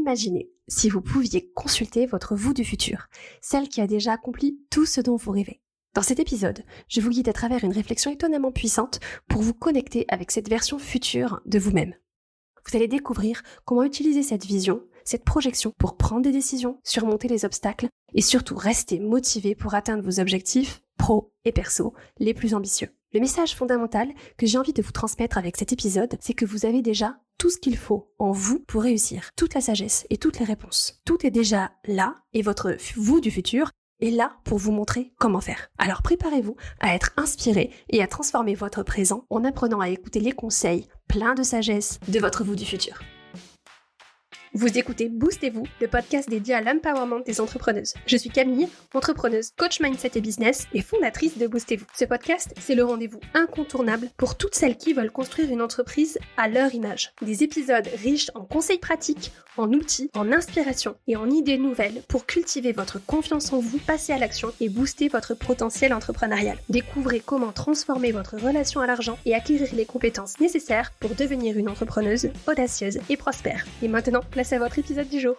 Imaginez si vous pouviez consulter votre vous du futur, celle qui a déjà accompli tout ce dont vous rêvez. Dans cet épisode, je vous guide à travers une réflexion étonnamment puissante pour vous connecter avec cette version future de vous-même. Vous allez découvrir comment utiliser cette vision, cette projection pour prendre des décisions, surmonter les obstacles et surtout rester motivé pour atteindre vos objectifs pro et perso les plus ambitieux. Le message fondamental que j'ai envie de vous transmettre avec cet épisode, c'est que vous avez déjà tout ce qu'il faut en vous pour réussir, toute la sagesse et toutes les réponses. Tout est déjà là et votre vous du futur est là pour vous montrer comment faire. Alors préparez-vous à être inspiré et à transformer votre présent en apprenant à écouter les conseils pleins de sagesse de votre vous du futur. Vous écoutez Boostez-vous, le podcast dédié à l'empowerment des entrepreneuses. Je suis Camille, entrepreneuse, coach mindset et business et fondatrice de Boostez-vous. Ce podcast, c'est le rendez-vous incontournable pour toutes celles qui veulent construire une entreprise à leur image. Des épisodes riches en conseils pratiques, en outils, en inspiration et en idées nouvelles pour cultiver votre confiance en vous, passer à l'action et booster votre potentiel entrepreneurial. Découvrez comment transformer votre relation à l'argent et acquérir les compétences nécessaires pour devenir une entrepreneuse audacieuse et prospère. Et maintenant, place à votre épisode du jour.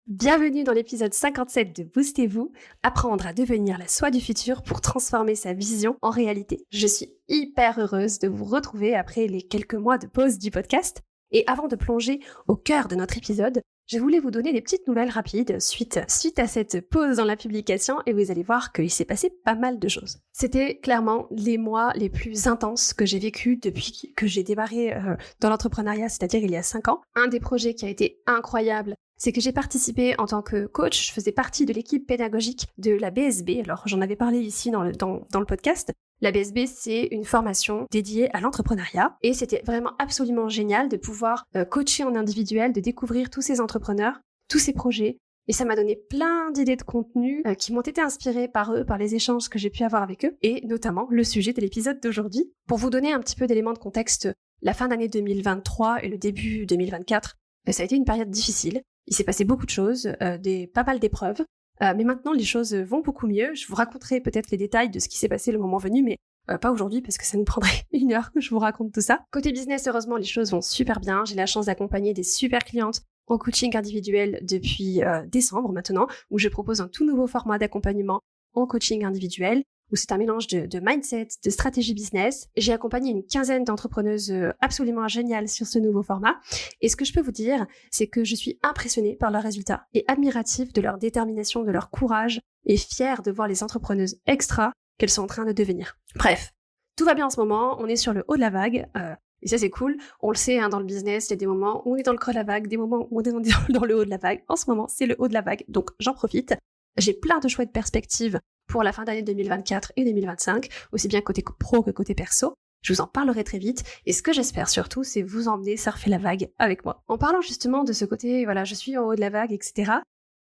Bienvenue dans l'épisode 57 de Boostez-vous, apprendre à devenir la soi du futur pour transformer sa vision en réalité. Je suis hyper heureuse de vous retrouver après les quelques mois de pause du podcast. Et avant de plonger au cœur de notre épisode, je voulais vous donner des petites nouvelles rapides suite à cette pause dans la publication et vous allez voir qu'il s'est passé pas mal de choses. C'était clairement les mois les plus intenses que j'ai vécu depuis que j'ai démarré dans l'entrepreneuriat, c'est-à-dire il y a 5 ans. Un des projets qui a été incroyable, c'est que j'ai participé en tant que coach, je faisais partie de l'équipe pédagogique de la BSB, alors j'en avais parlé ici dans le podcast. La BSB, c'est une formation dédiée à l'entrepreneuriat et c'était vraiment absolument génial de pouvoir coacher en individuel, de découvrir tous ces entrepreneurs, tous ces projets et ça m'a donné plein d'idées de contenu qui m'ont été inspirées par eux, par les échanges que j'ai pu avoir avec eux et notamment le sujet de l'épisode d'aujourd'hui. Pour vous donner un petit peu d'éléments de contexte, la fin d'année 2023 et le début 2024, ça a été une période difficile. Il s'est passé beaucoup de choses, pas mal d'épreuves. Mais maintenant, les choses vont beaucoup mieux. Je vous raconterai peut-être les détails de ce qui s'est passé le moment venu, mais pas aujourd'hui parce que ça nous prendrait 1 heure que je vous raconte tout ça. Côté business, heureusement, les choses vont super bien. J'ai la chance d'accompagner des super clientes en coaching individuel depuis décembre maintenant, où je propose un tout nouveau format d'accompagnement en coaching individuel, où c'est un mélange de mindset, de stratégie business. J'ai accompagné une quinzaine d'entrepreneuses absolument géniales sur ce nouveau format. Et ce que je peux vous dire, c'est que je suis impressionnée par leurs résultats et admirative de leur détermination, de leur courage et fière de voir les entrepreneuses extra qu'elles sont en train de devenir. Bref, tout va bien en ce moment, on est sur le haut de la vague. Et ça c'est cool, on le sait dans le business, il y a des moments où on est dans le creux de la vague, des moments où on est dans le haut de la vague. En ce moment, c'est le haut de la vague, donc j'en profite. J'ai plein de chouettes perspectives pour la fin d'année 2024 et 2025, aussi bien côté pro que côté perso. Je vous en parlerai très vite et ce que j'espère surtout, c'est vous emmener surfer la vague avec moi. En parlant justement de ce côté, voilà, je suis en haut de la vague, etc.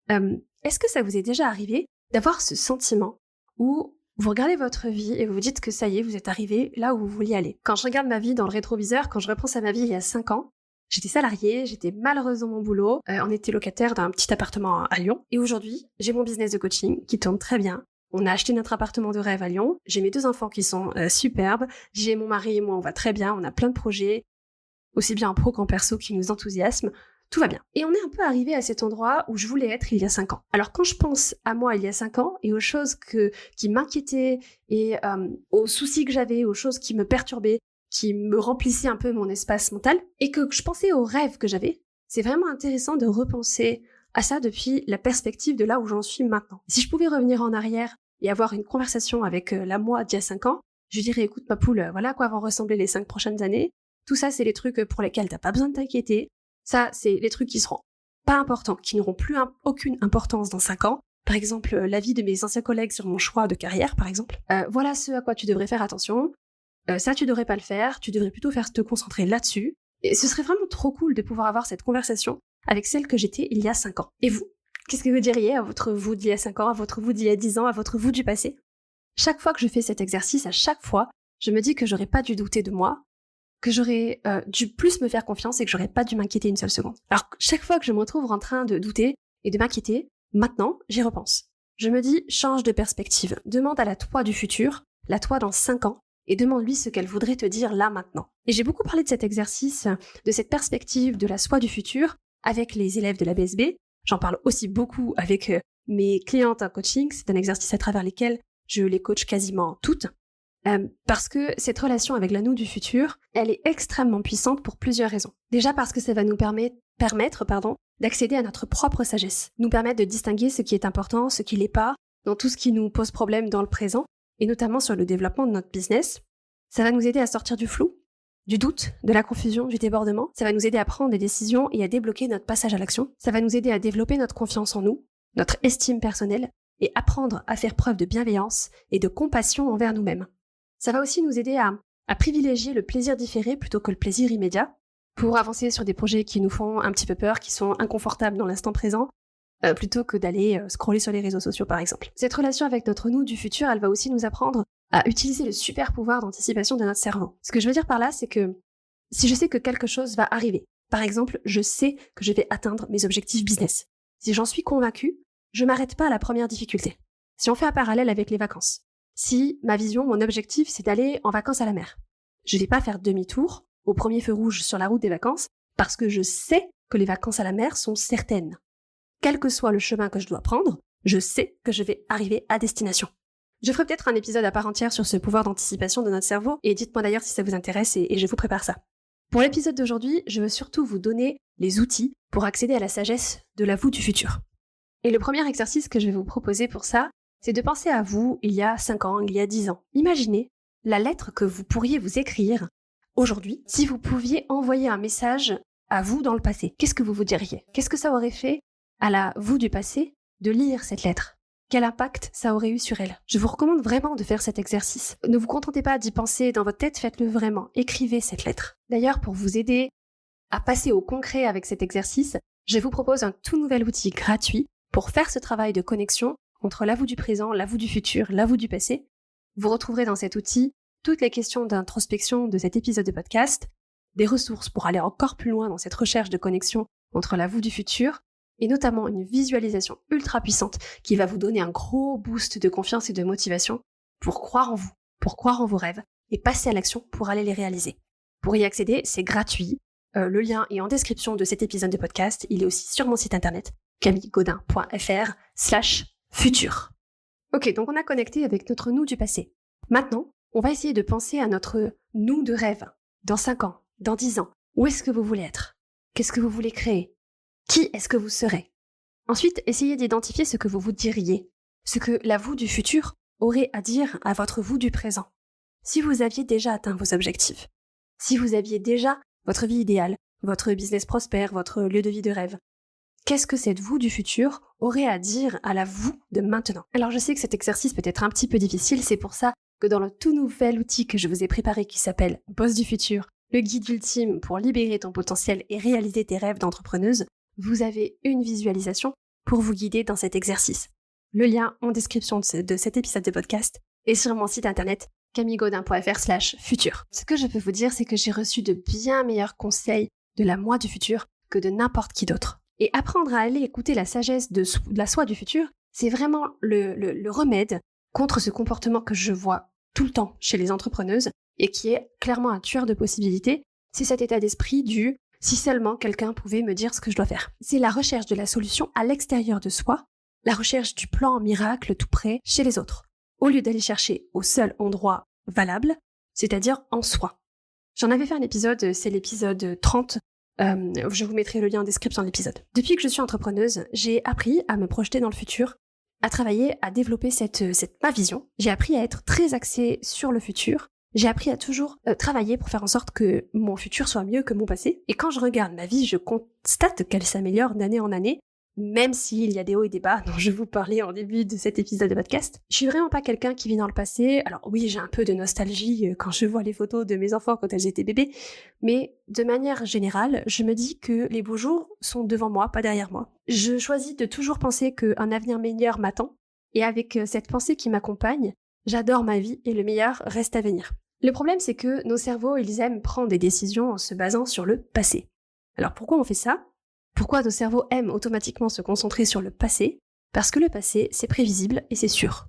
Est-ce que ça vous est déjà arrivé d'avoir ce sentiment où vous regardez votre vie et vous vous dites que ça y est, vous êtes arrivé là où vous vouliez aller? Quand je regarde ma vie dans le rétroviseur, quand je repense à ma vie il y a 5 ans, j'étais salariée, j'étais malheureuse dans mon boulot, on était locataire d'un petit appartement à Lyon. Et aujourd'hui, j'ai mon business de coaching qui tourne très bien. On a acheté notre appartement de rêve à Lyon. J'ai mes 2 enfants qui sont superbes. J'ai mon mari et moi, on va très bien. On a plein de projets, aussi bien en pro qu'en perso, qui nous enthousiasment. Tout va bien. Et on est un peu arrivé à cet endroit où je voulais être il y a 5 ans. Alors quand je pense à moi il y a 5 ans et aux choses qui m'inquiétaient et aux soucis que j'avais, aux choses qui me perturbaient, qui me remplissait un peu mon espace mental, et que je pensais aux rêves que j'avais, c'est vraiment intéressant de repenser à ça depuis la perspective de là où j'en suis maintenant. Si je pouvais revenir en arrière et avoir une conversation avec la moi d'il y a 5 ans, je dirais écoute ma poule, voilà à quoi vont ressembler les 5 prochaines années, tout ça c'est les trucs pour lesquels t'as pas besoin de t'inquiéter, ça c'est les trucs qui seront pas importants, qui n'auront plus aucune importance dans 5 ans, par exemple l'avis de mes anciens collègues sur mon choix de carrière par exemple, voilà ce à quoi tu devrais faire attention, ça tu devrais pas le faire, tu devrais plutôt te concentrer là-dessus. Et ce serait vraiment trop cool de pouvoir avoir cette conversation avec celle que j'étais il y a 5 ans. Et vous, qu'est-ce que vous diriez à votre vous d'il y a 5 ans, à votre vous d'il y a 10 ans, à votre vous du passé? Chaque fois que je fais cet exercice, à chaque fois, je me dis que j'aurais pas dû douter de moi, que j'aurais dû plus me faire confiance et que j'aurais pas dû m'inquiéter une seule seconde. Alors chaque fois que je me retrouve en train de douter et de m'inquiéter, maintenant, j'y repense. Je me dis, change de perspective, demande à la toi du futur, la toi dans 5 ans, et demande-lui ce qu'elle voudrait te dire là maintenant. Et j'ai beaucoup parlé de cet exercice, de cette perspective de la soi du futur, avec les élèves de la BSB. J'en parle aussi beaucoup avec mes clientes en coaching. C'est un exercice à travers lesquels je les coach quasiment toutes. Parce que cette relation avec la nous du futur, elle est extrêmement puissante pour plusieurs raisons. Déjà parce que ça va nous permettre d'accéder à notre propre sagesse, nous permettre de distinguer ce qui est important, ce qui l'est pas, dans tout ce qui nous pose problème dans le présent, et notamment sur le développement de notre business. Ça va nous aider à sortir du flou, du doute, de la confusion, du débordement. Ça va nous aider à prendre des décisions et à débloquer notre passage à l'action. Ça va nous aider à développer notre confiance en nous, notre estime personnelle, et apprendre à faire preuve de bienveillance et de compassion envers nous-mêmes. Ça va aussi nous aider à privilégier le plaisir différé plutôt que le plaisir immédiat, pour avancer sur des projets qui nous font un petit peu peur, qui sont inconfortables dans l'instant présent, plutôt que d'aller scroller sur les réseaux sociaux par exemple. Cette relation avec notre nous du futur, elle va aussi nous apprendre à utiliser le super pouvoir d'anticipation de notre cerveau. Ce que je veux dire par là, c'est que si je sais que quelque chose va arriver, par exemple, je sais que je vais atteindre mes objectifs business. Si j'en suis convaincue, je m'arrête pas à la première difficulté. Si on fait un parallèle avec les vacances, si ma vision, mon objectif, c'est d'aller en vacances à la mer, je vais pas faire demi-tour au premier feu rouge sur la route des vacances parce que je sais que les vacances à la mer sont certaines. Quel que soit le chemin que je dois prendre, je sais que je vais arriver à destination. Je ferai peut-être un épisode à part entière sur ce pouvoir d'anticipation de notre cerveau, et dites-moi d'ailleurs si ça vous intéresse et je vous prépare ça. Pour l'épisode d'aujourd'hui, je veux surtout vous donner les outils pour accéder à la sagesse de la vous du futur. Et le premier exercice que je vais vous proposer pour ça, c'est de penser à vous il y a 5 ans, il y a 10 ans. Imaginez la lettre que vous pourriez vous écrire aujourd'hui si vous pouviez envoyer un message à vous dans le passé. Qu'est-ce que vous vous diriez ? Qu'est-ce que ça aurait fait à la vous du passé de lire cette lettre ? Quel impact ça aurait eu sur elle ? Je vous recommande vraiment de faire cet exercice. Ne vous contentez pas d'y penser dans votre tête, faites-le vraiment. Écrivez cette lettre. D'ailleurs, pour vous aider à passer au concret avec cet exercice, je vous propose un tout nouvel outil gratuit pour faire ce travail de connexion entre la vous du présent, la vous du futur, la vous du passé. Vous retrouverez dans cet outil toutes les questions d'introspection de cet épisode de podcast, des ressources pour aller encore plus loin dans cette recherche de connexion entre la vous du futur, et notamment une visualisation ultra puissante qui va vous donner un gros boost de confiance et de motivation pour croire en vous, pour croire en vos rêves, et passer à l'action pour aller les réaliser. Pour y accéder, c'est gratuit. Le lien est en description de cet épisode de podcast. Il est aussi sur mon site internet camillegaudin.fr/futur. Ok, donc on a connecté avec notre nous du passé. Maintenant, on va essayer de penser à notre nous de rêve. Dans 5 ans, dans 10 ans, où est-ce que vous voulez être ? Qu'est-ce que vous voulez créer ? Qui est-ce que vous serez ? Ensuite, essayez d'identifier ce que vous vous diriez, ce que la vous du futur aurait à dire à votre vous du présent. Si vous aviez déjà atteint vos objectifs, si vous aviez déjà votre vie idéale, votre business prospère, votre lieu de vie de rêve, qu'est-ce que cette vous du futur aurait à dire à la vous de maintenant ? Alors je sais que cet exercice peut être un petit peu difficile, c'est pour ça que dans le tout nouvel outil que je vous ai préparé qui s'appelle Boss du futur, le guide ultime pour libérer ton potentiel et réaliser tes rêves d'entrepreneuse, vous avez une visualisation pour vous guider dans cet exercice. Le lien en description de cet épisode de podcast est sur mon site internet camillegaudin.fr/futur. Ce que je peux vous dire, c'est que j'ai reçu de bien meilleurs conseils de la moi du futur que de n'importe qui d'autre. Et apprendre à aller écouter la sagesse de la soi du futur, c'est vraiment le remède contre ce comportement que je vois tout le temps chez les entrepreneuses et qui est clairement un tueur de possibilités. C'est cet état d'esprit du « si seulement quelqu'un pouvait me dire ce que je dois faire ». C'est la recherche de la solution à l'extérieur de soi, la recherche du plan miracle tout près chez les autres, au lieu d'aller chercher au seul endroit valable, c'est-à-dire en soi. J'en avais fait un épisode, c'est l'épisode 30, je vous mettrai le lien en description de l'épisode. Depuis que je suis entrepreneuse, j'ai appris à me projeter dans le futur, à travailler, à développer ma vision. J'ai appris à être très axée sur le futur. J'ai appris à toujours travailler pour faire en sorte que mon futur soit mieux que mon passé. Et quand je regarde ma vie, je constate qu'elle s'améliore d'année en année, même s'il y a des hauts et des bas dont je vous parlais en début de cet épisode de podcast. Je suis vraiment pas quelqu'un qui vit dans le passé. Alors oui, j'ai un peu de nostalgie quand je vois les photos de mes enfants quand elles étaient bébés, mais de manière générale, je me dis que les beaux jours sont devant moi, pas derrière moi. Je choisis de toujours penser qu'un avenir meilleur m'attend, et avec cette pensée qui m'accompagne, j'adore ma vie et le meilleur reste à venir. Le problème, c'est que nos cerveaux, ils aiment prendre des décisions en se basant sur le passé. Alors pourquoi on fait ça ? Pourquoi nos cerveaux aiment automatiquement se concentrer sur le passé ? Parce que le passé, c'est prévisible et c'est sûr.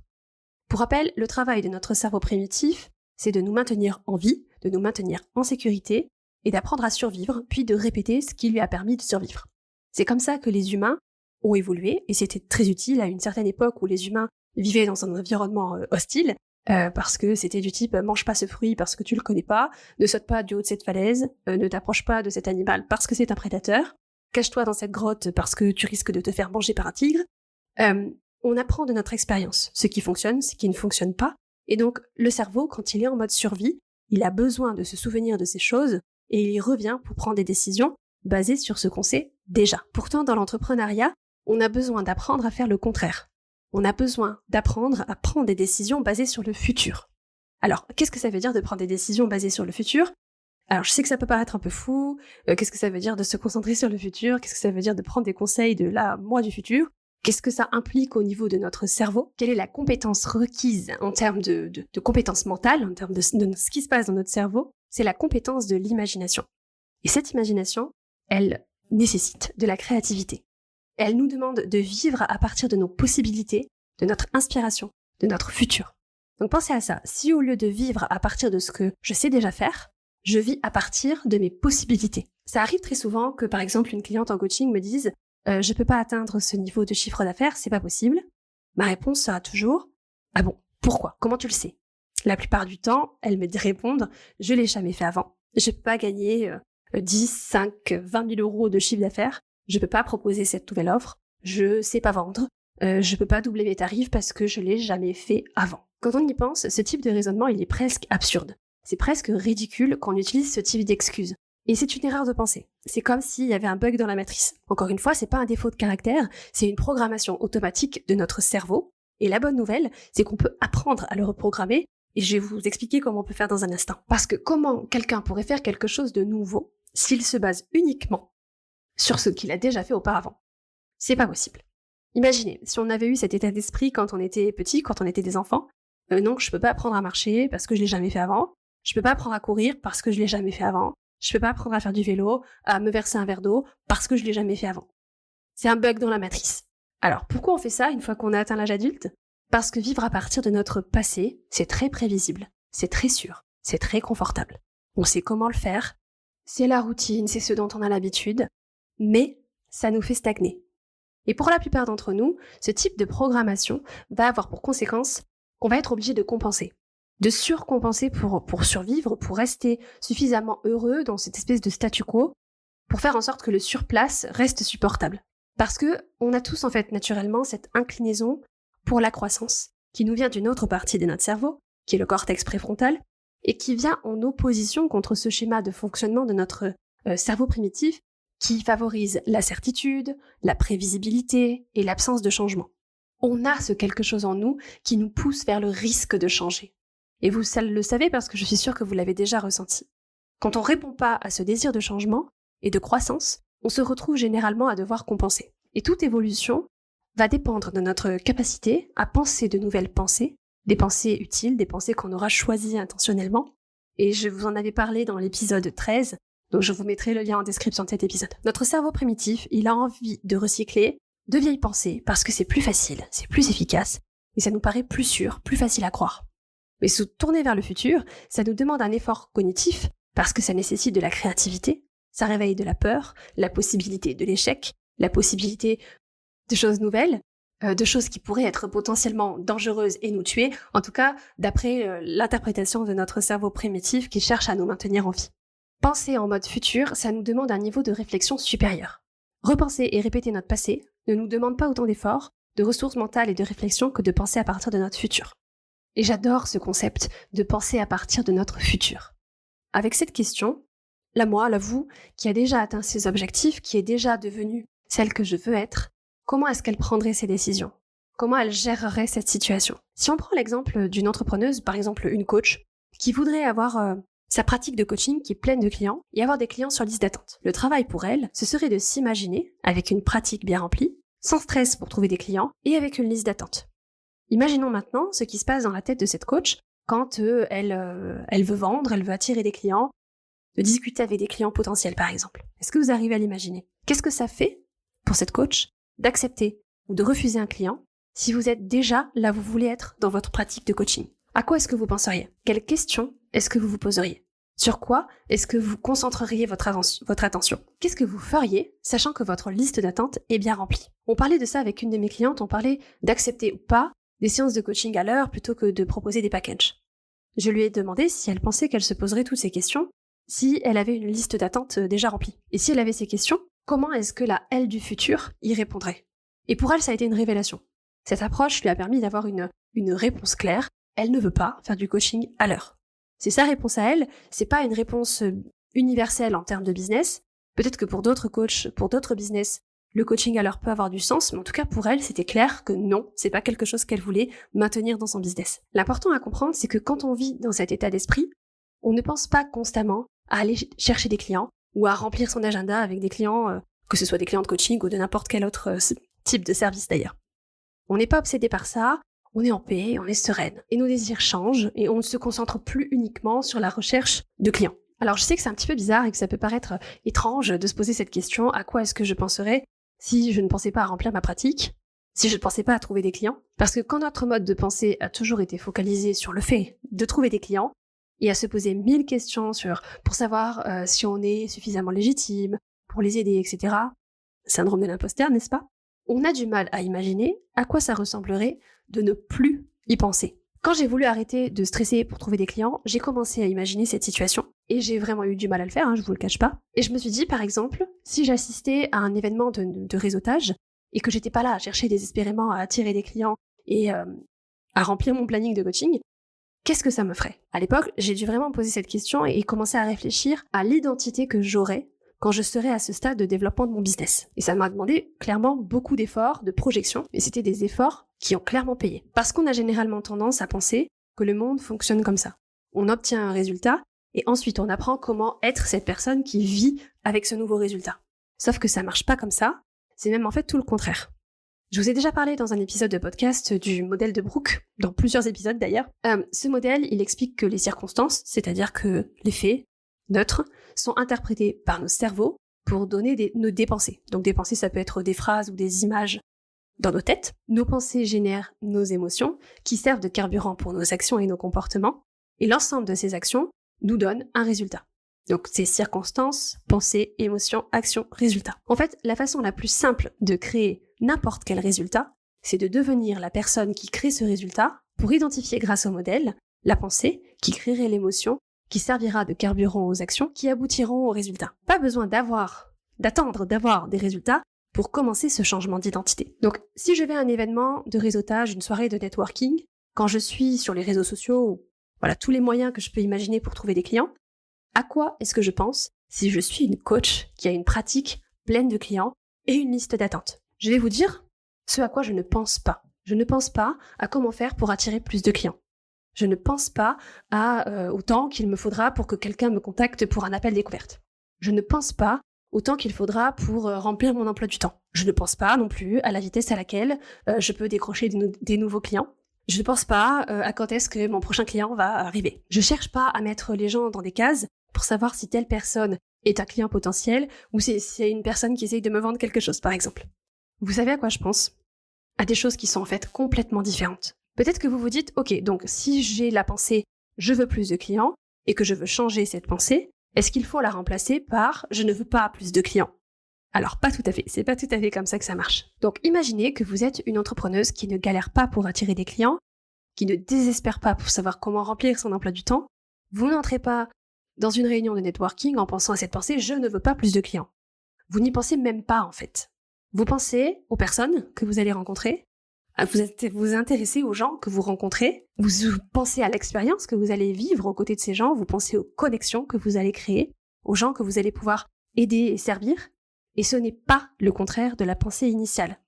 Pour rappel, le travail de notre cerveau primitif, c'est de nous maintenir en vie, de nous maintenir en sécurité et d'apprendre à survivre, puis de répéter ce qui lui a permis de survivre. C'est comme ça que les humains ont évolué, et c'était très utile à une certaine époque où les humains vivaient dans un environnement hostile, parce que c'était du type mange pas ce fruit parce que tu le connais pas, ne saute pas du haut de cette falaise, ne t'approche pas de cet animal parce que c'est un prédateur, cache-toi dans cette grotte parce que tu risques de te faire manger par un tigre. On apprend de notre expérience ce qui fonctionne, ce qui ne fonctionne pas, et donc le cerveau, quand il est en mode survie, il a besoin de se souvenir de ces choses et il y revient pour prendre des décisions basées sur ce qu'on sait déjà. Pourtant, dans l'entrepreneuriat, on a besoin d'apprendre à faire le contraire. On a besoin d'apprendre à prendre des décisions basées sur le futur. Alors, qu'est-ce que ça veut dire de prendre des décisions basées sur le futur ? Alors, je sais que ça peut paraître un peu fou. Qu'est-ce que ça veut dire de se concentrer sur le futur ? Qu'est-ce que ça veut dire de prendre des conseils de moi du futur ? Qu'est-ce que ça implique au niveau de notre cerveau ? Quelle est la compétence requise en termes de compétences mentales, en termes de ce qui se passe dans notre cerveau ? C'est la compétence de l'imagination. Et cette imagination, elle nécessite de la créativité. Elle nous demande de vivre à partir de nos possibilités, de notre inspiration, de notre futur. Donc pensez à ça. Si au lieu de vivre à partir de ce que je sais déjà faire, je vis à partir de mes possibilités. Ça arrive très souvent que, par exemple, une cliente en coaching me dise « je peux pas atteindre ce niveau de chiffre d'affaires, c'est pas possible ». Ma réponse sera toujours « ah bon, pourquoi ? Comment tu le sais ?» La plupart du temps, elles me répondent « je l'ai jamais fait avant, je peux pas gagner 10, 5, 20 000 euros de chiffre d'affaires, je peux pas proposer cette nouvelle offre, je sais pas vendre, je peux pas doubler mes tarifs parce que je l'ai jamais fait avant ». Quand on y pense, ce type de raisonnement, il est presque absurde. C'est presque ridicule qu'on utilise ce type d'excuse. Et c'est une erreur de pensée. C'est comme s'il y avait un bug dans la matrice. Encore une fois, c'est pas un défaut de caractère, c'est une programmation automatique de notre cerveau. Et la bonne nouvelle, c'est qu'on peut apprendre à le reprogrammer, et je vais vous expliquer comment on peut faire dans un instant. Parce que comment quelqu'un pourrait faire quelque chose de nouveau s'il se base uniquement sur ce qu'il a déjà fait auparavant ? C'est pas possible. Imaginez, si on avait eu cet état d'esprit quand on était petit, quand on était des enfants, non, je peux pas apprendre à marcher parce que je l'ai jamais fait avant, je peux pas apprendre à courir parce que je l'ai jamais fait avant, je peux pas apprendre à faire du vélo, à me verser un verre d'eau parce que je l'ai jamais fait avant. C'est un bug dans la matrice. Alors, pourquoi on fait ça une fois qu'on a atteint l'âge adulte ? Parce que vivre à partir de notre passé, c'est très prévisible, c'est très sûr, c'est très confortable. On sait comment le faire, c'est la routine, c'est ce dont on a l'habitude, mais ça nous fait stagner. Et pour la plupart d'entre nous, ce type de programmation va avoir pour conséquence qu'on va être obligé de compenser. De surcompenser pour survivre, pour rester suffisamment heureux dans cette espèce de statu quo, pour faire en sorte que le surplace reste supportable. Parce que on a tous en fait naturellement cette inclinaison pour la croissance, qui nous vient d'une autre partie de notre cerveau, qui est le cortex préfrontal, et qui vient en opposition contre ce schéma de fonctionnement de notre cerveau primitif, qui favorise la certitude, la prévisibilité et l'absence de changement. On a ce quelque chose en nous qui nous pousse vers le risque de changer. Et vous le savez parce que je suis sûre que vous l'avez déjà ressenti. Quand on ne répond pas à ce désir de changement et de croissance, on se retrouve généralement à devoir compenser. Et toute évolution va dépendre de notre capacité à penser de nouvelles pensées, des pensées utiles, des pensées qu'on aura choisies intentionnellement. Et je vous en avais parlé dans l'épisode 13, donc je vous mettrai le lien en description de cet épisode. Notre cerveau primitif, il a envie de recycler de vieilles pensées parce que c'est plus facile, c'est plus efficace, et ça nous paraît plus sûr, plus facile à croire. Mais se tourner vers le futur, ça nous demande un effort cognitif parce que ça nécessite de la créativité, ça réveille de la peur, la possibilité de l'échec, la possibilité de choses nouvelles, de choses qui pourraient être potentiellement dangereuses et nous tuer, en tout cas d'après l'interprétation de notre cerveau primitif qui cherche à nous maintenir en vie. Penser en mode futur, ça nous demande un niveau de réflexion supérieur. Repenser et répéter notre passé ne nous demande pas autant d'efforts, de ressources mentales et de réflexion que de penser à partir de notre futur. Et j'adore ce concept de penser à partir de notre futur. Avec cette question, la vous, qui a déjà atteint ses objectifs, qui est déjà devenue celle que je veux être, comment est-ce qu'elle prendrait ses décisions ? Comment elle gérerait cette situation ? Si on prend l'exemple d'une entrepreneuse, par exemple une coach, qui voudrait avoir sa pratique de coaching qui est pleine de clients et avoir des clients sur liste d'attente. Le travail pour elle, ce serait de s'imaginer, avec une pratique bien remplie, sans stress pour trouver des clients et avec une liste d'attente. Imaginons maintenant ce qui se passe dans la tête de cette coach quand elle veut vendre, elle veut attirer des clients, de discuter avec des clients potentiels par exemple. Est-ce que vous arrivez à l'imaginer ? Qu'est-ce que ça fait pour cette coach d'accepter ou de refuser un client si vous êtes déjà là où vous voulez être dans votre pratique de coaching ? À quoi est-ce que vous penseriez ? Quelles questions est-ce que vous vous poseriez ? Sur quoi est-ce que vous concentreriez votre attention? Qu'est-ce que vous feriez, sachant que votre liste d'attente est bien remplie? On parlait de ça avec une de mes clientes, on parlait d'accepter ou pas des séances de coaching à l'heure plutôt que de proposer des packages. Je lui ai demandé si elle pensait qu'elle se poserait toutes ces questions si elle avait une liste d'attente déjà remplie. Et si elle avait ces questions, comment est-ce que la elle du futur y répondrait? Et pour elle, ça a été une révélation. Cette approche lui a permis d'avoir une réponse claire. Elle ne veut pas faire du coaching à l'heure. C'est sa réponse à elle, c'est pas une réponse universelle en termes de business. Peut-être que pour d'autres coachs, pour d'autres business, le coaching à l'heure peut avoir du sens, mais en tout cas pour elle, c'était clair que non, c'est pas quelque chose qu'elle voulait maintenir dans son business. L'important à comprendre, c'est que quand on vit dans cet état d'esprit, on ne pense pas constamment à aller chercher des clients ou à remplir son agenda avec des clients, que ce soit des clients de coaching ou de n'importe quel autre type de service d'ailleurs. On n'est pas obsédé par ça, on est en paix, on est sereine. Et nos désirs changent et on ne se concentre plus uniquement sur la recherche de clients. Alors je sais que c'est un petit peu bizarre et que ça peut paraître étrange de se poser cette question, à quoi est-ce que je penserais si je ne pensais pas à remplir ma pratique, si je ne pensais pas à trouver des clients? Parce que quand notre mode de pensée a toujours été focalisé sur le fait de trouver des clients et à se poser 1000 questions pour savoir si on est suffisamment légitime, pour les aider, etc., syndrome de l'imposteur, n'est-ce pas? On a du mal à imaginer à quoi ça ressemblerait de ne plus y penser. Quand j'ai voulu arrêter de stresser pour trouver des clients, j'ai commencé à imaginer cette situation et j'ai vraiment eu du mal à le faire, je vous le cache pas. Et je me suis dit, par exemple, si j'assistais à un événement de réseautage et que j'étais pas là à chercher désespérément à attirer des clients et à remplir mon planning de coaching, qu'est-ce que ça me ferait? À l'époque, j'ai dû vraiment me poser cette question et commencer à réfléchir à l'identité que j'aurais quand je serai à ce stade de développement de mon business. Et ça m'a demandé clairement beaucoup d'efforts, de projections, mais c'était des efforts qui ont clairement payé. Parce qu'on a généralement tendance à penser que le monde fonctionne comme ça. On obtient un résultat, et ensuite on apprend comment être cette personne qui vit avec ce nouveau résultat. Sauf que ça marche pas comme ça, c'est même en fait tout le contraire. Je vous ai déjà parlé dans un épisode de podcast du modèle de Brooke, dans plusieurs épisodes d'ailleurs. Ce modèle, il explique que les circonstances, c'est-à-dire que les faits, neutres, sont interprétés par nos cerveaux pour donner des pensées. Donc des pensées, ça peut être des phrases ou des images dans nos têtes. Nos pensées génèrent nos émotions qui servent de carburant pour nos actions et nos comportements. Et l'ensemble de ces actions nous donne un résultat. Donc c'est circonstances, pensées, émotions, actions, résultats. En fait, la façon la plus simple de créer n'importe quel résultat, c'est de devenir la personne qui crée ce résultat pour identifier grâce au modèle la pensée qui créerait l'émotion qui servira de carburant aux actions qui aboutiront au résultat. Pas besoin d'attendre d'avoir des résultats pour commencer ce changement d'identité. Donc, si je vais à un événement de réseautage, une soirée de networking, quand je suis sur les réseaux sociaux, voilà, tous les moyens que je peux imaginer pour trouver des clients, à quoi est-ce que je pense si je suis une coach qui a une pratique pleine de clients et une liste d'attente? Je vais vous dire ce à quoi je ne pense pas. Je ne pense pas à comment faire pour attirer plus de clients. Je ne pense pas au temps qu'il me faudra pour que quelqu'un me contacte pour un appel découverte. Je ne pense pas au temps qu'il faudra pour remplir mon emploi du temps. Je ne pense pas non plus à la vitesse à laquelle je peux décrocher des nouveaux clients. Je ne pense pas à quand est-ce que mon prochain client va arriver. Je cherche pas à mettre les gens dans des cases pour savoir si telle personne est un client potentiel ou si c'est une personne qui essaye de me vendre quelque chose, par exemple. Vous savez à quoi je pense? À des choses qui sont en fait complètement différentes. Peut-être que vous vous dites, ok, donc si j'ai la pensée « je veux plus de clients » et que je veux changer cette pensée, est-ce qu'il faut la remplacer par « je ne veux pas plus de clients » Alors pas tout à fait, c'est pas tout à fait comme ça que ça marche. Donc imaginez que vous êtes une entrepreneuse qui ne galère pas pour attirer des clients, qui ne désespère pas pour savoir comment remplir son emploi du temps. Vous n'entrez pas dans une réunion de networking en pensant à cette pensée « je ne veux pas plus de clients ». Vous n'y pensez même pas en fait. Vous pensez aux personnes que vous allez rencontrer, vous intéressez aux gens que vous rencontrez, vous pensez à l'expérience que vous allez vivre aux côtés de ces gens, vous pensez aux connexions que vous allez créer, aux gens que vous allez pouvoir aider et servir, et ce n'est pas le contraire de la pensée initiale.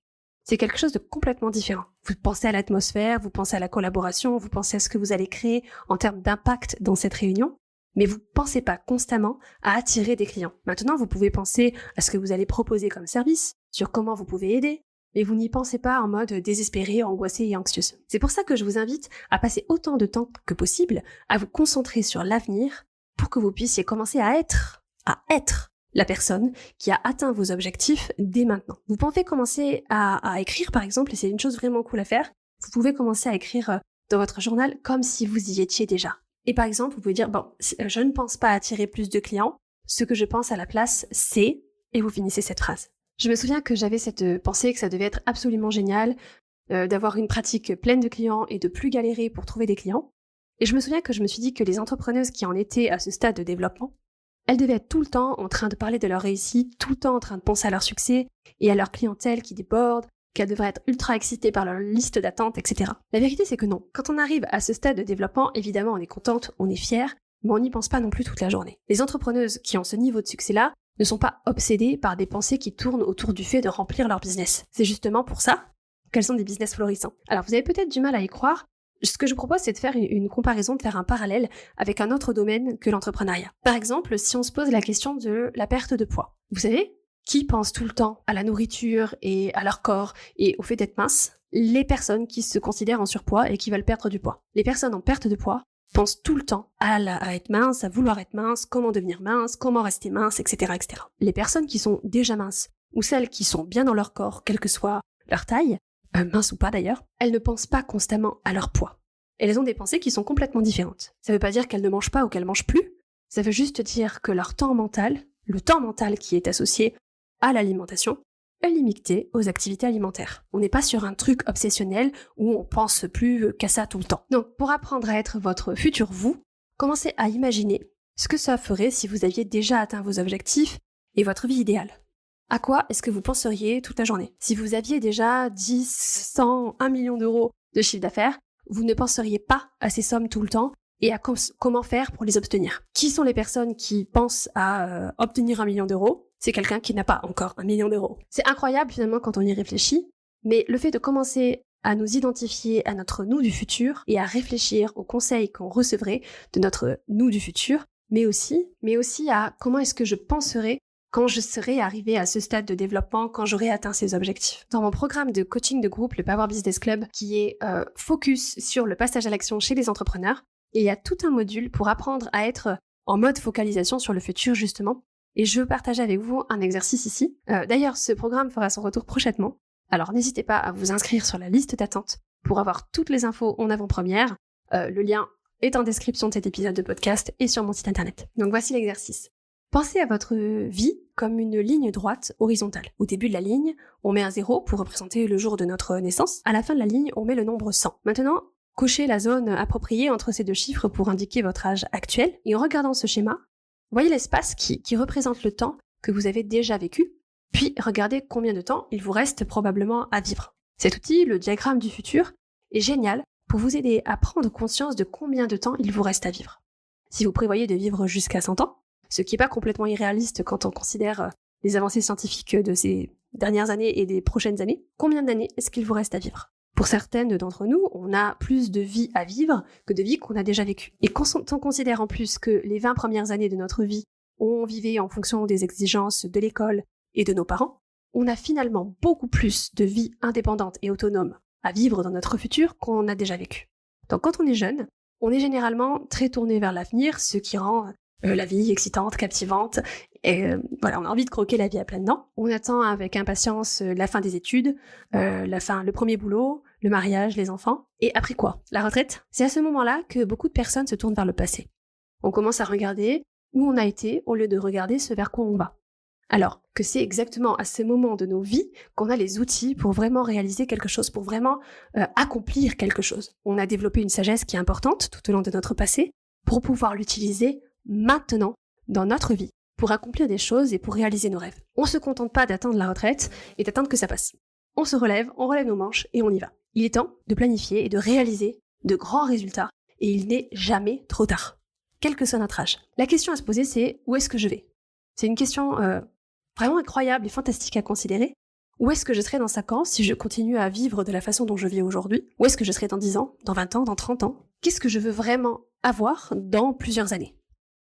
C'est quelque chose de complètement différent. Vous pensez à l'atmosphère, vous pensez à la collaboration, vous pensez à ce que vous allez créer en termes d'impact dans cette réunion, mais vous ne pensez pas constamment à attirer des clients. Maintenant, vous pouvez penser à ce que vous allez proposer comme service, sur comment vous pouvez aider, mais vous n'y pensez pas en mode désespéré, angoissé et anxieuse. C'est pour ça que je vous invite à passer autant de temps que possible à vous concentrer sur l'avenir pour que vous puissiez commencer à être la personne qui a atteint vos objectifs dès maintenant. Vous pouvez commencer à écrire par exemple, et c'est une chose vraiment cool à faire, vous pouvez commencer à écrire dans votre journal comme si vous y étiez déjà. Et par exemple, vous pouvez dire, je ne pense pas attirer plus de clients. Ce que je pense à la place, c'est... Et vous finissez cette phrase. Je me souviens que j'avais cette pensée que ça devait être absolument génial d'avoir une pratique pleine de clients et de plus galérer pour trouver des clients. Et je me souviens que je me suis dit que les entrepreneuses qui en étaient à ce stade de développement, elles devaient être tout le temps en train de parler de leur réussite, tout le temps en train de penser à leur succès et à leur clientèle qui déborde, qu'elles devraient être ultra excitées par leur liste d'attente, etc. La vérité, c'est que non. Quand on arrive à ce stade de développement, évidemment, on est contente, on est fière, mais on n'y pense pas non plus toute la journée. Les entrepreneuses qui ont ce niveau de succès-là ne sont pas obsédées par des pensées qui tournent autour du fait de remplir leur business. C'est justement pour ça qu'elles sont des business florissants. Alors, vous avez peut-être du mal à y croire. Ce que je vous propose, c'est de faire une comparaison, de faire un parallèle avec un autre domaine que l'entrepreneuriat. Par exemple, si on se pose la question de la perte de poids. Vous savez, qui pense tout le temps à la nourriture et à leur corps et au fait d'être mince? Les personnes qui se considèrent en surpoids et qui veulent perdre du poids. Les personnes en perte de poids pensent tout le temps à être mince, à vouloir être mince, comment devenir mince, comment rester mince, etc., etc. Les personnes qui sont déjà minces, ou celles qui sont bien dans leur corps, quelle que soit leur taille, mince ou pas d'ailleurs, elles ne pensent pas constamment à leur poids. Elles ont des pensées qui sont complètement différentes. Ça ne veut pas dire qu'elles ne mangent pas ou qu'elles mangent plus, ça veut juste dire que leur temps mental, le temps mental qui est associé à l'alimentation, est limité aux activités alimentaires. On n'est pas sur un truc obsessionnel où on pense plus qu'à ça tout le temps. Donc, pour apprendre à être votre futur vous, commencez à imaginer ce que ça ferait si vous aviez déjà atteint vos objectifs et votre vie idéale. À quoi est-ce que vous penseriez toute la journée? Si vous aviez déjà 10, 100, 1 million d'euros de chiffre d'affaires, vous ne penseriez pas à ces sommes tout le temps et à comment faire pour les obtenir. Qui sont les personnes qui pensent à obtenir 1 million d'euros? C'est quelqu'un qui n'a pas encore 1 million d'euros. C'est incroyable finalement quand on y réfléchit, mais le fait de commencer à nous identifier à notre nous du futur et à réfléchir aux conseils qu'on recevrait de notre nous du futur, mais aussi à comment est-ce que je penserais quand je serai arrivé à ce stade de développement, quand j'aurai atteint ces objectifs. Dans mon programme de coaching de groupe, le Power Business Club, qui est focus sur le passage à l'action chez les entrepreneurs, il y a tout un module pour apprendre à être en mode focalisation sur le futur, justement. Et je veux partager avec vous un exercice ici. D'ailleurs, ce programme fera son retour prochainement. Alors n'hésitez pas à vous inscrire sur la liste d'attente pour avoir toutes les infos en avant-première. Le lien est en description de cet épisode de podcast et sur mon site internet. Donc voici l'exercice. Pensez à votre vie comme une ligne droite horizontale. Au début de la ligne, on met un 0 pour représenter le jour de notre naissance. À la fin de la ligne, on met le nombre 100. Maintenant, cochez la zone appropriée entre ces deux chiffres pour indiquer votre âge actuel. Et en regardant ce schéma, voyez l'espace qui représente le temps que vous avez déjà vécu, puis regardez combien de temps il vous reste probablement à vivre. Cet outil, le diagramme du futur, est génial pour vous aider à prendre conscience de combien de temps il vous reste à vivre. Si vous prévoyez de vivre jusqu'à 100 ans, ce qui n'est pas complètement irréaliste quand on considère les avancées scientifiques de ces dernières années et des prochaines années, combien d'années est-ce qu'il vous reste à vivre? Pour certaines d'entre nous, on a plus de vie à vivre que de vie qu'on a déjà vécue. Et quand on considère en plus que les 20 premières années de notre vie, on vivait en fonction des exigences de l'école et de nos parents, on a finalement beaucoup plus de vie indépendante et autonome à vivre dans notre futur qu'on a déjà vécu. Donc quand on est jeune, on est généralement très tourné vers l'avenir, ce qui rend la vie excitante, captivante, et voilà, on a envie de croquer la vie à pleines dents. On attend avec impatience la fin des études, le premier boulot, le mariage, les enfants. Et après quoi? La retraite? C'est à ce moment-là que beaucoup de personnes se tournent vers le passé. On commence à regarder où on a été au lieu de regarder ce vers quoi on va. Alors que c'est exactement à ce moment de nos vies qu'on a les outils pour vraiment réaliser quelque chose, pour vraiment accomplir quelque chose. On a développé une sagesse qui est importante tout au long de notre passé pour pouvoir l'utiliser maintenant dans notre vie, pour accomplir des choses et pour réaliser nos rêves. On se contente pas d'attendre la retraite et d'attendre que ça passe. On se relève, on relève nos manches et on y va. Il est temps de planifier et de réaliser de grands résultats et il n'est jamais trop tard, quel que soit notre âge. La question à se poser, c'est où est-ce que je vais? C'est une question vraiment incroyable et fantastique à considérer. Où est-ce que je serai dans 5 ans si je continue à vivre de la façon dont je vis aujourd'hui? Où est-ce que je serai dans 10 ans, dans 20 ans, dans 30 ans? Qu'est-ce que je veux vraiment avoir dans plusieurs années?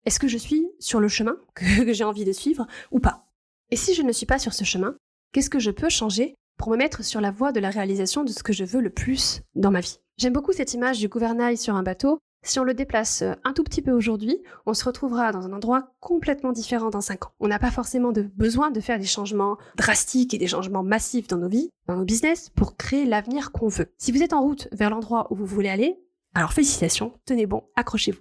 Est-ce que je suis sur le chemin que j'ai envie de suivre ou pas? Et si je ne suis pas sur ce chemin, qu'est-ce que je peux changer pour me mettre sur la voie de la réalisation de ce que je veux le plus dans ma vie? J'aime beaucoup cette image du gouvernail sur un bateau. Si on le déplace un tout petit peu aujourd'hui, on se retrouvera dans un endroit complètement différent dans 5 ans. On n'a pas forcément besoin de faire des changements drastiques et des changements massifs dans nos vies, dans nos business, pour créer l'avenir qu'on veut. Si vous êtes en route vers l'endroit où vous voulez aller, alors félicitations, tenez bon, accrochez-vous.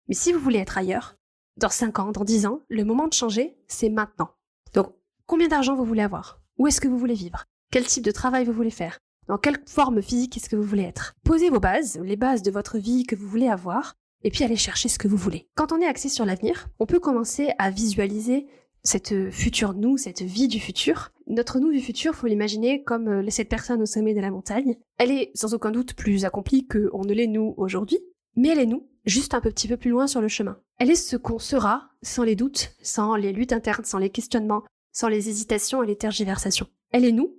Mais si vous voulez être ailleurs, dans 5 ans, dans 10 ans, le moment de changer, c'est maintenant. Donc, combien d'argent vous voulez avoir? Où est-ce que vous voulez vivre? Quel type de travail vous voulez faire? Dans quelle forme physique est-ce que vous voulez être? Posez vos bases, les bases de votre vie que vous voulez avoir, et puis allez chercher ce que vous voulez. Quand on est axé sur l'avenir, on peut commencer à visualiser cette future nous, cette vie du futur. Notre nous du futur, faut l'imaginer comme cette personne au sommet de la montagne. Elle est sans aucun doute plus accomplie qu'on ne l'est nous aujourd'hui, mais elle est nous, juste un petit peu plus loin sur le chemin. Elle est ce qu'on sera, sans les doutes, sans les luttes internes, sans les questionnements, sans les hésitations et les tergiversations. Elle est nous,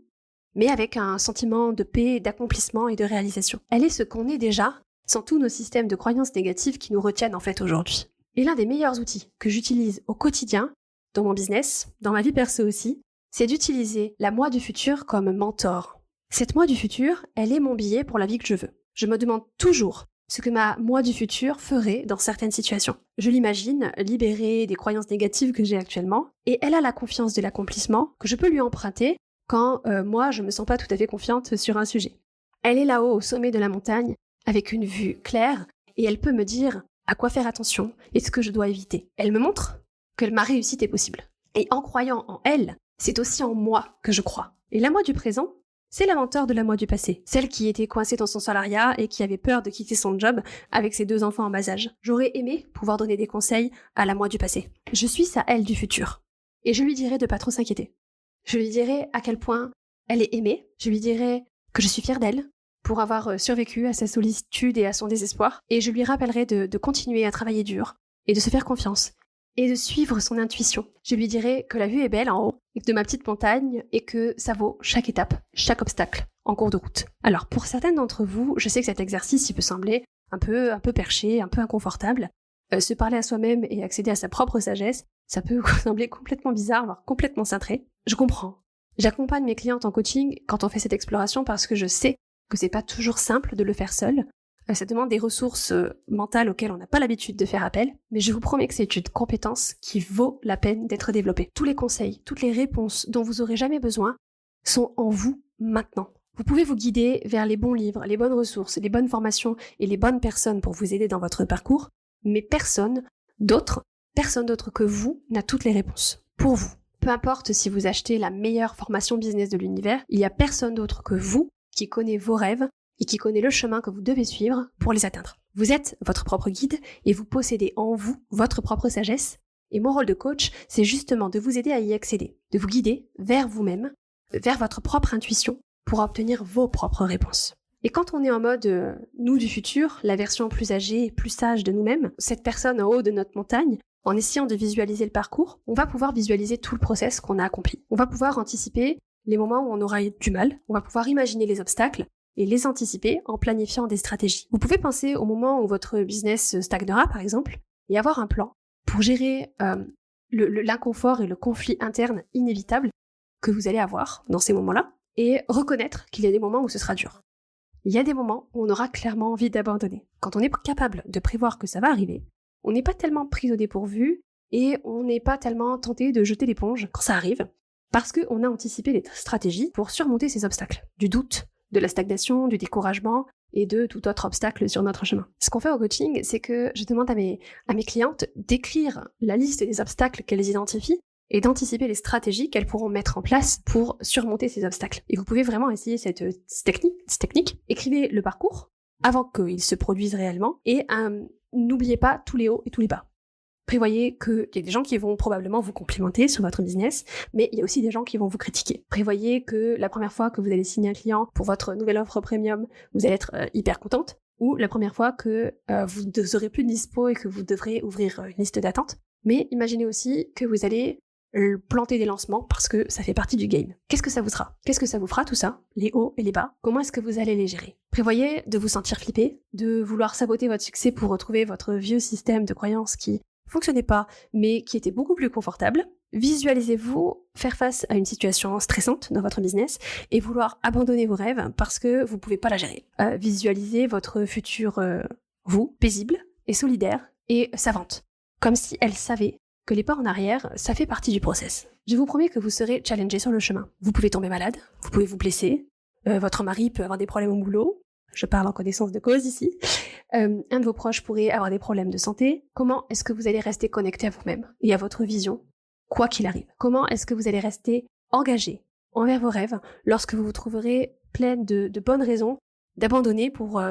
mais avec un sentiment de paix, d'accomplissement et de réalisation. Elle est ce qu'on est déjà, sans tous nos systèmes de croyances négatives qui nous retiennent en fait aujourd'hui. Et l'un des meilleurs outils que j'utilise au quotidien, dans mon business, dans ma vie perso aussi, c'est d'utiliser la moi du futur comme mentor. Cette moi du futur, elle est mon billet pour la vie que je veux. Je me demande toujours ce que ma moi du futur ferait dans certaines situations. Je l'imagine libérée des croyances négatives que j'ai actuellement, et elle a la confiance de l'accomplissement que je peux lui emprunter quand moi je me sens pas tout à fait confiante sur un sujet. Elle est là-haut au sommet de la montagne, avec une vue claire, et elle peut me dire à quoi faire attention et ce que je dois éviter. Elle me montre que ma réussite est possible. Et en croyant en elle, c'est aussi en moi que je crois. Et la moi du présent, c'est la mentor de la moi du passé. Celle qui était coincée dans son salariat et qui avait peur de quitter son job avec ses 2 enfants en bas âge. J'aurais aimé pouvoir donner des conseils à la moi du passé. Je suis sa elle du futur. Et je lui dirais de pas trop s'inquiéter. Je lui dirais à quel point elle est aimée. Je lui dirais que je suis fière d'elle pour avoir survécu à sa solitude et à son désespoir. Et je lui rappellerai de continuer à travailler dur et de se faire confiance et de suivre son intuition. Je lui dirai que la vue est belle en haut, et que de ma petite montagne, et que ça vaut chaque étape, chaque obstacle en cours de route. Alors pour certaines d'entre vous, je sais que cet exercice il peut sembler un peu perché, un peu inconfortable. Se parler à soi-même et accéder à sa propre sagesse, ça peut vous sembler complètement bizarre, voire complètement cintré. Je comprends. J'accompagne mes clientes en coaching quand on fait cette exploration parce que je sais que c'est pas toujours simple de le faire seul. Ça demande des ressources mentales auxquelles on n'a pas l'habitude de faire appel, mais je vous promets que c'est une compétence qui vaut la peine d'être développée. Tous les conseils, toutes les réponses dont vous aurez jamais besoin sont en vous maintenant. Vous pouvez vous guider vers les bons livres, les bonnes ressources, les bonnes formations et les bonnes personnes pour vous aider dans votre parcours, mais personne d'autre que vous n'a toutes les réponses. Pour vous. Peu importe si vous achetez la meilleure formation business de l'univers, il n'y a personne d'autre que vous qui connaît vos rêves et qui connaît le chemin que vous devez suivre pour les atteindre. Vous êtes votre propre guide et vous possédez en vous votre propre sagesse. Et mon rôle de coach, c'est justement de vous aider à y accéder, de vous guider vers vous-même, vers votre propre intuition pour obtenir vos propres réponses. Et quand on est en mode nous du futur, la version plus âgée et plus sage de nous-mêmes, cette personne en haut de notre montagne, en essayant de visualiser le parcours, on va pouvoir visualiser tout le process qu'on a accompli. On va pouvoir anticiper les moments où on aura du mal, on va pouvoir imaginer les obstacles, et les anticiper en planifiant des stratégies. Vous pouvez penser au moment où votre business stagnera, par exemple, et avoir un plan pour gérer l'inconfort et le conflit interne inévitable que vous allez avoir dans ces moments-là, et reconnaître qu'il y a des moments où ce sera dur. Il y a des moments où on aura clairement envie d'abandonner. Quand on est capable de prévoir que ça va arriver, on n'est pas tellement pris au dépourvu, et on n'est pas tellement tenté de jeter l'éponge quand ça arrive, parce qu'on a anticipé les stratégies pour surmonter ces obstacles, du doute, de la stagnation, du découragement et de tout autre obstacle sur notre chemin. Ce qu'on fait au coaching, c'est que je demande à mes clientes d'écrire la liste des obstacles qu'elles identifient et d'anticiper les stratégies qu'elles pourront mettre en place pour surmonter ces obstacles. Et vous pouvez vraiment essayer cette technique. Écrivez le parcours avant qu'il se produise réellement et n'oubliez pas tous les hauts et tous les bas. Prévoyez qu'il y a des gens qui vont probablement vous complimenter sur votre business, mais il y a aussi des gens qui vont vous critiquer. Prévoyez que la première fois que vous allez signer un client pour votre nouvelle offre premium, vous allez être hyper contente, ou la première fois que vous ne serez plus dispo et que vous devrez ouvrir une liste d'attente. Mais imaginez aussi que vous allez planter des lancements parce que ça fait partie du game. Qu'est-ce que ça vous sera? Qu'est-ce que ça vous fera tout ça? Les hauts et les bas? Comment est-ce que vous allez les gérer? Prévoyez de vous sentir flippé, de vouloir saboter votre succès pour retrouver votre vieux système de croyances qui fonctionnait pas, mais qui était beaucoup plus confortable. Visualisez-vous faire face à une situation stressante dans votre business et vouloir abandonner vos rêves parce que vous pouvez pas la gérer. Visualisez votre futur vous, paisible et solidaire et savante, comme si elle savait que les pas en arrière, ça fait partie du process. Je vous promets que vous serez challengé sur le chemin. Vous pouvez tomber malade, vous pouvez vous blesser, votre mari peut avoir des problèmes au boulot, Je parle en connaissance de cause ici. Un de vos proches pourrait avoir des problèmes de santé. Comment est-ce que vous allez rester connecté à vous-même et à votre vision, quoi qu'il arrive? Comment est-ce que vous allez rester engagé envers vos rêves lorsque vous vous trouverez pleine de bonnes raisons d'abandonner pour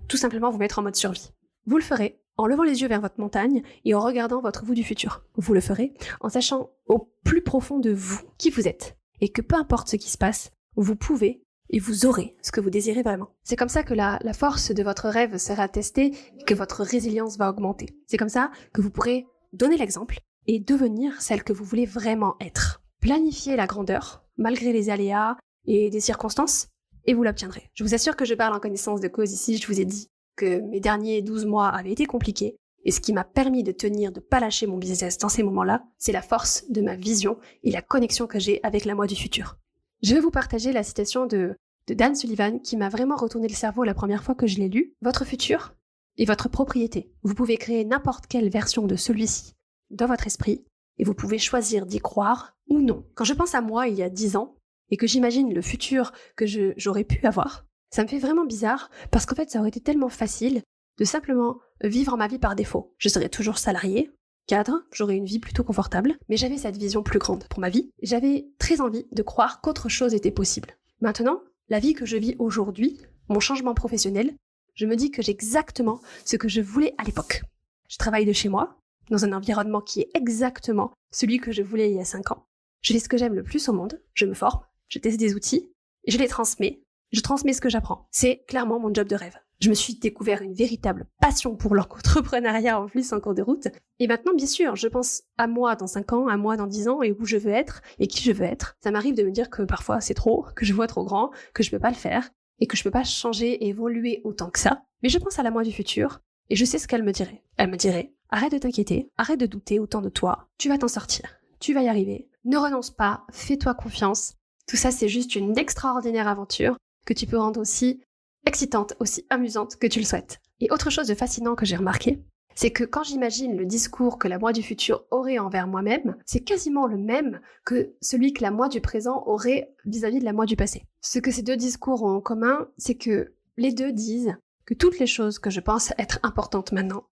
tout simplement vous mettre en mode survie? Vous le ferez en levant les yeux vers votre montagne et en regardant votre vous du futur. Vous le ferez en sachant au plus profond de vous qui vous êtes et que peu importe ce qui se passe, vous pouvez et vous aurez ce que vous désirez vraiment. C'est comme ça que la force de votre rêve sera testée et que votre résilience va augmenter. C'est comme ça que vous pourrez donner l'exemple et devenir celle que vous voulez vraiment être. Planifiez la grandeur, malgré les aléas et des circonstances, et vous l'obtiendrez. Je vous assure que je parle en connaissance de cause ici. Je vous ai dit que mes derniers 12 mois avaient été compliqués, et ce qui m'a permis de tenir, de pas lâcher mon business dans ces moments-là, c'est la force de ma vision et la connexion que j'ai avec la moi du futur. Je vais vous partager la citation de Dan Sullivan qui m'a vraiment retourné le cerveau la première fois que je l'ai lu. Votre futur est votre propriété. Vous pouvez créer n'importe quelle version de celui-ci dans votre esprit et vous pouvez choisir d'y croire ou non. Quand je pense à moi il y a 10 ans et que j'imagine le futur que j'aurais pu avoir, ça me fait vraiment bizarre parce qu'en fait ça aurait été tellement facile de simplement vivre ma vie par défaut. Je serais toujours salariée, cadre, j'aurais une vie plutôt confortable, mais j'avais cette vision plus grande pour ma vie. J'avais très envie de croire qu'autre chose était possible. Maintenant, la vie que je vis aujourd'hui, mon changement professionnel, je me dis que j'ai exactement ce que je voulais à l'époque. Je travaille de chez moi, dans un environnement qui est exactement celui que je voulais il y a 5 ans. Je fais ce que j'aime le plus au monde, je me forme, je teste des outils, je les transmets, je transmets ce que j'apprends. C'est clairement mon job de rêve. Je me suis découvert une véritable passion pour l'entrepreneuriat en plus en cours de route. Et maintenant, bien sûr, je pense à moi dans 5 ans, à moi dans 10 ans et où je veux être et qui je veux être. Ça m'arrive de me dire que parfois c'est trop, que je vois trop grand, que je peux pas le faire et que je peux pas changer et évoluer autant que ça. Mais je pense à la moi du futur et je sais ce qu'elle me dirait. Elle me dirait, arrête de t'inquiéter, arrête de douter autant de toi, tu vas t'en sortir, tu vas y arriver, ne renonce pas, fais-toi confiance. Tout ça, c'est juste une extraordinaire aventure que tu peux rendre aussi excitante, aussi amusante que tu le souhaites. Et autre chose de fascinant que j'ai remarqué, c'est que quand j'imagine le discours que la moi du futur aurait envers moi-même, c'est quasiment le même que celui que la moi du présent aurait vis-à-vis de la moi du passé. Ce que ces deux discours ont en commun, c'est que les deux disent que toutes les choses que je pense être importantes maintenant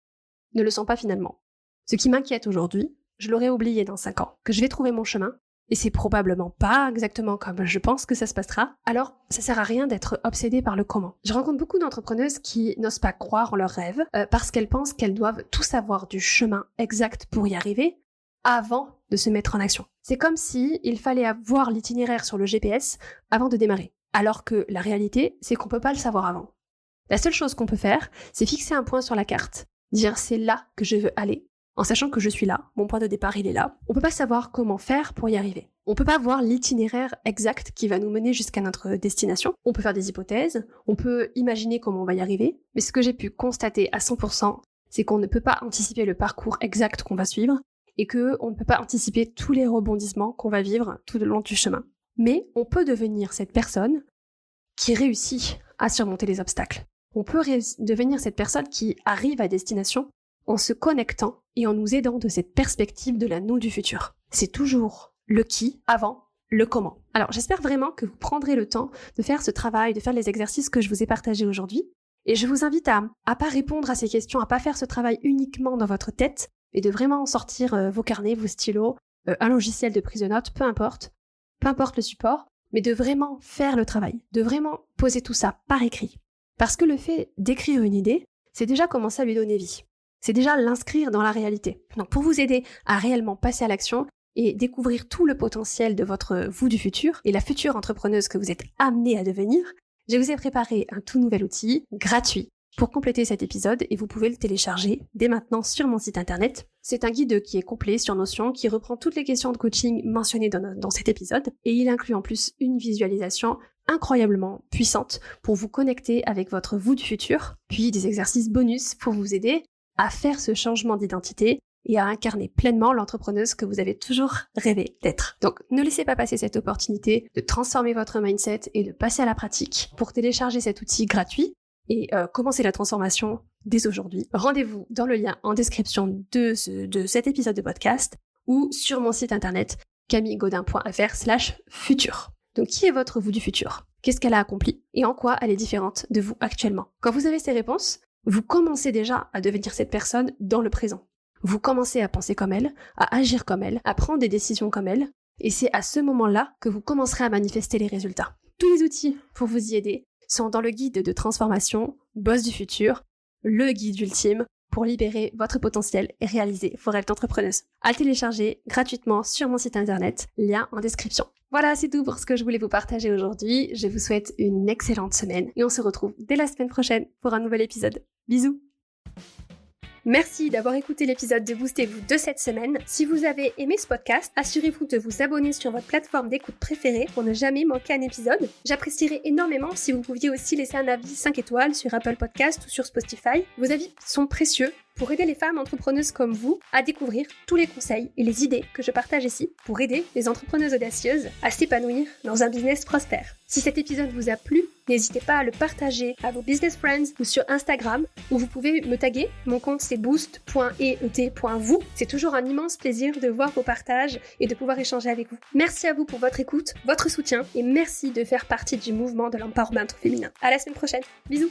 ne le sont pas finalement. Ce qui m'inquiète aujourd'hui, je l'aurais oublié dans 5 ans, que je vais trouver mon chemin, et c'est probablement pas exactement comme je pense que ça se passera, alors ça sert à rien d'être obsédé par le comment. Je rencontre beaucoup d'entrepreneuses qui n'osent pas croire en leurs rêves parce qu'elles pensent qu'elles doivent tout savoir du chemin exact pour y arriver avant de se mettre en action. C'est comme si il fallait avoir l'itinéraire sur le GPS avant de démarrer, alors que la réalité, c'est qu'on peut pas le savoir avant. La seule chose qu'on peut faire, c'est fixer un point sur la carte, dire c'est là que je veux aller, en sachant que je suis là, mon point de départ il est là. On peut pas savoir comment faire pour y arriver. On peut pas voir l'itinéraire exact qui va nous mener jusqu'à notre destination. On peut faire des hypothèses, on peut imaginer comment on va y arriver, mais ce que j'ai pu constater à 100%, c'est qu'on ne peut pas anticiper le parcours exact qu'on va suivre et qu'on ne peut pas anticiper tous les rebondissements qu'on va vivre tout le long du chemin. Mais on peut devenir cette personne qui réussit à surmonter les obstacles. On peut devenir cette personne qui arrive à destination en se connectant et en nous aidant de cette perspective de la nous du futur. C'est toujours le qui avant le comment. Alors j'espère vraiment que vous prendrez le temps de faire ce travail, de faire les exercices que je vous ai partagés aujourd'hui. Et je vous invite à pas répondre à ces questions, à pas faire ce travail uniquement dans votre tête, et de vraiment sortir vos carnets, vos stylos, un logiciel de prise de notes, peu importe le support, mais de vraiment faire le travail, de vraiment poser tout ça par écrit. Parce que le fait d'écrire une idée, c'est déjà commencer à lui donner vie. C'est déjà l'inscrire dans la réalité. Donc pour vous aider à réellement passer à l'action et découvrir tout le potentiel de votre vous du futur et la future entrepreneuse que vous êtes amenée à devenir, je vous ai préparé un tout nouvel outil gratuit pour compléter cet épisode et vous pouvez le télécharger dès maintenant sur mon site internet. C'est un guide qui est complet sur Notion qui reprend toutes les questions de coaching mentionnées dans cet épisode et il inclut en plus une visualisation incroyablement puissante pour vous connecter avec votre vous du futur, puis des exercices bonus pour vous aider à faire ce changement d'identité et à incarner pleinement l'entrepreneuse que vous avez toujours rêvé d'être. Donc ne laissez pas passer cette opportunité de transformer votre mindset et de passer à la pratique. Pour télécharger cet outil gratuit et commencer la transformation dès aujourd'hui, rendez-vous dans le lien en description de cet épisode de podcast ou sur mon site internet camillegaudin.fr/futur. Donc qui est votre vous du futur? Qu'est-ce qu'elle a accompli? Et en quoi elle est différente de vous actuellement? Quand vous avez ces réponses, vous commencez déjà à devenir cette personne dans le présent. Vous commencez à penser comme elle, à agir comme elle, à prendre des décisions comme elle, et c'est à ce moment-là que vous commencerez à manifester les résultats. Tous les outils pour vous y aider sont dans le guide de transformation Boss du futur, le guide ultime pour libérer votre potentiel et réaliser vos rêves d'entrepreneuse. À le télécharger gratuitement sur mon site internet, lien en description. Voilà, c'est tout pour ce que je voulais vous partager aujourd'hui. Je vous souhaite une excellente semaine et on se retrouve dès la semaine prochaine pour un nouvel épisode. Bisous! Merci d'avoir écouté l'épisode de Boostez-vous de cette semaine. Si vous avez aimé ce podcast, assurez-vous de vous abonner sur votre plateforme d'écoute préférée pour ne jamais manquer un épisode. J'apprécierais énormément si vous pouviez aussi laisser un avis 5 étoiles sur Apple Podcast ou sur Spotify. Vos avis sont précieux pour aider les femmes entrepreneuses comme vous à découvrir tous les conseils et les idées que je partage ici pour aider les entrepreneuses audacieuses à s'épanouir dans un business prospère. Si cet épisode vous a plu, n'hésitez pas à le partager à vos business friends ou sur Instagram où vous pouvez me taguer. Mon compte c'est boost.et.vous. C'est toujours un immense plaisir de voir vos partages et de pouvoir échanger avec vous. Merci à vous pour votre écoute, votre soutien et merci de faire partie du mouvement de l'empowerment féminin. À la semaine prochaine. Bisous!